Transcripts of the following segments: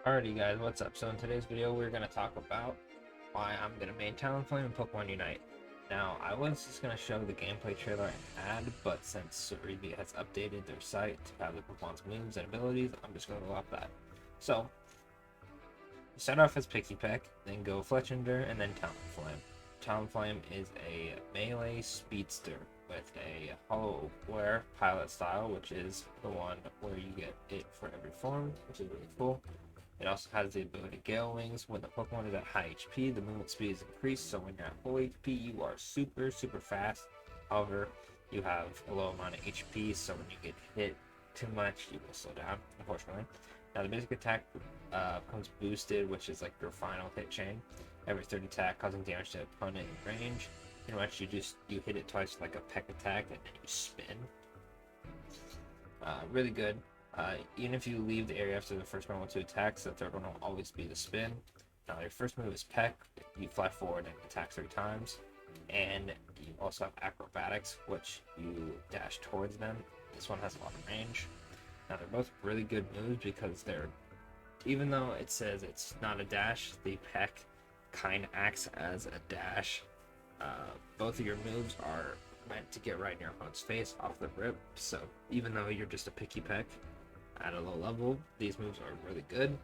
Alrighty guys, what's up? So in today's video we're going to talk about why I'm going to main Talonflame in Pokemon Unite. Now, I was just going to show the gameplay trailer I had, but since Cerebi has updated their site to have the Pokemon's moves and abilities, I'm just going to go off that. So, you start off as Pixie Peck, then go Fletchinder, and then Talonflame. Talonflame is a melee speedster with a hollow wear pilot style, which is the one where you get it for every form, which is really cool. It also has the ability Gale Wings. When the Pokemon is at high HP, the movement speed is increased, so when you're at full HP, you are super fast. However, you have a low amount of HP, so when you get hit too much, you will slow down, unfortunately. Now, the basic attack comes boosted, which is like your final hit chain. Every third attack causing damage to opponent in range. Pretty much, you hit it twice like a peck attack, and then you spin. Really good. Even if you leave the area after the first one with 2 attacks, the third one will always be the spin. Now, your first move is Peck. You fly forward and attack 3 times. And you also have Acrobatics, which you dash towards them. This one has a lot of range. Now, they're both really good moves because even though it says it's not a dash, the Peck kind of acts as a dash. Both of your moves are meant to get right in your opponent's face off the rip, so even though you're just a picky Peck at a low level, these moves are really good.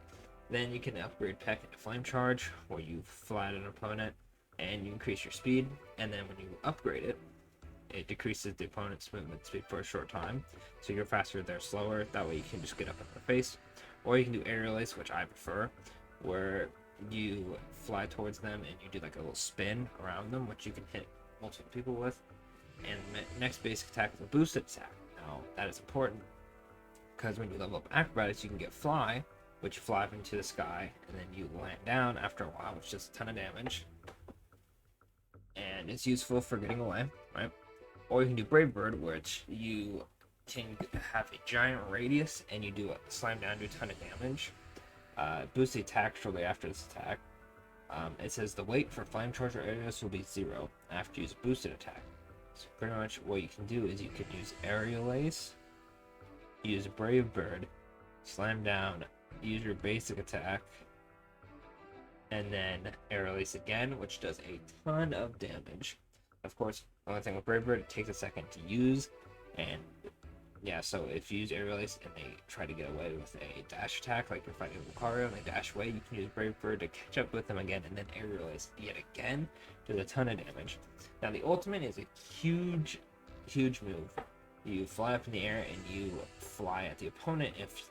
Then you can upgrade Peck into Flame Charge, where you fly at an opponent and you increase your speed, and then when you upgrade it, it decreases the opponent's movement speed for a short time, so you're faster, they're slower. That way you can just get up in their face. Or you can do Aerial Ace, which I prefer, where you fly towards them and you do like a little spin around them, which you can hit multiple people with. And next basic attack is a boosted attack. Now, that is important because when you level up Acrobatics, you can get Fly, which you fly up into the sky, and then you land down after a while, which does a ton of damage. And it's useful for getting away, right? Or you can do Brave Bird, which you can have a giant radius, and you do a slam down, do a ton of damage. Boost the attack shortly after this attack. It says the weight for Flame Charge or Aerials will be 0 after you use boosted attack. So pretty much what you can do is you can use Aerial Ace, use Brave Bird, slam down, use your basic attack, and then Aerial Ace again, which does a ton of damage. Of course, the only thing with Brave Bird, it takes a second to use, and yeah, so if you use Aerial Ace and they try to get away with a dash attack, like you're fighting Lucario and they dash away, you can use Brave Bird to catch up with them again, and then Aerial Ace yet again does a ton of damage. Now, the ultimate is a huge move. You fly up in the air and you fly at the opponent. If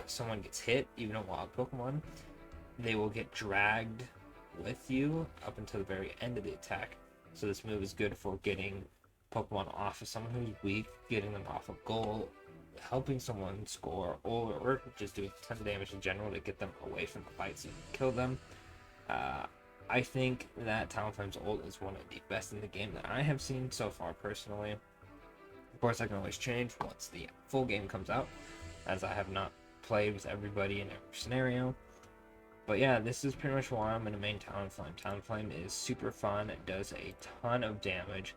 someone gets hit, even a wild Pokemon, they will get dragged with you up until the very end of the attack. So this move is good for getting Pokemon off of someone who's weak, getting them off a goal, helping someone score, or just doing a ton of damage in general to get them away from the fight so you can kill them. I think that Talonflame's ult is one of the best in the game that I have seen so far personally. Of course, I can always change once the full game comes out, as I have not played with everybody in every scenario. But yeah, this is pretty much why I'm going to main Talonflame. Talonflame is super fun, it does a ton of damage.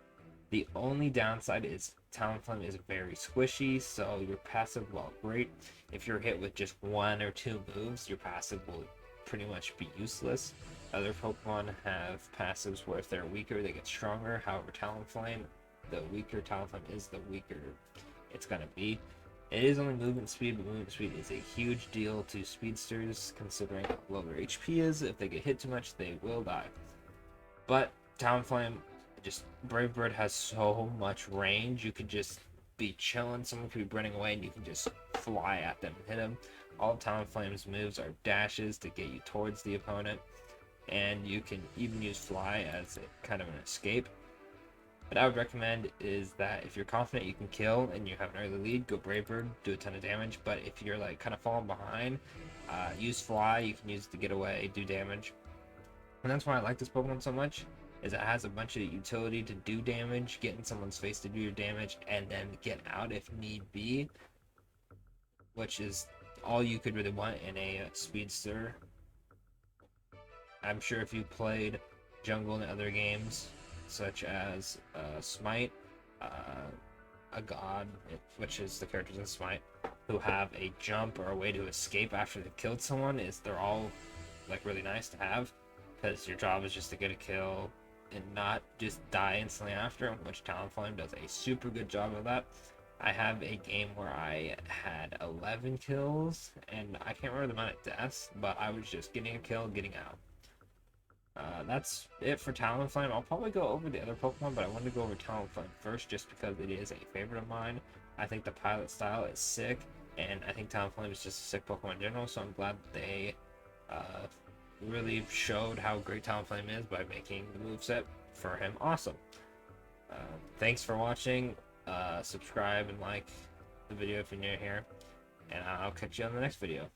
The only downside is Talonflame is very squishy, so your passive, while great, if you're hit with just 1 or 2 moves, your passive will pretty much be useless. Other Pokemon have passives where if they're weaker, they get stronger. However, Talonflame, the weaker Talonflame is, the weaker it's going to be. It is only movement speed, but movement speed is a huge deal to speedsters, considering how low their HP is. If they get hit too much, they will die. But Talonflame, just Brave Bird has so much range. You could just be chilling, someone could be running away, and you can just fly at them and hit them. All Talonflame's moves are dashes to get you towards the opponent, and you can even use Fly as kind of an escape. What I would recommend is that if you're confident you can kill and you have an early lead, go Brave Bird, do a ton of damage. But if you're like kind of falling behind, use Fly. You can use it to get away, do damage. And that's why I like this Pokemon so much, is it has a bunch of utility to do damage, get in someone's face to do your damage, and then get out if need be, which is all you could really want in a speedster. I'm sure if you played Jungle and other games, such as Smite, a God, which is the characters in Smite, who have a jump or a way to escape after they've killed someone they're all like really nice to have, because your job is just to get a kill and not just die instantly after, which Talonflame does a super good job of that. I have a game where I had 11 kills, and I can't remember the amount of deaths, but I was just getting a kill, getting out. That's it for Talonflame. I'll probably go over the other Pokemon, but I wanted to go over Talonflame first just because it is a favorite of mine. I think the pilot style is sick, and I think Talonflame is just a sick Pokemon in general, so I'm glad they really showed how great Talonflame is by making the moveset for him awesome. Thanks for watching. Subscribe and like the video if you're new here, and I'll catch you on the next video.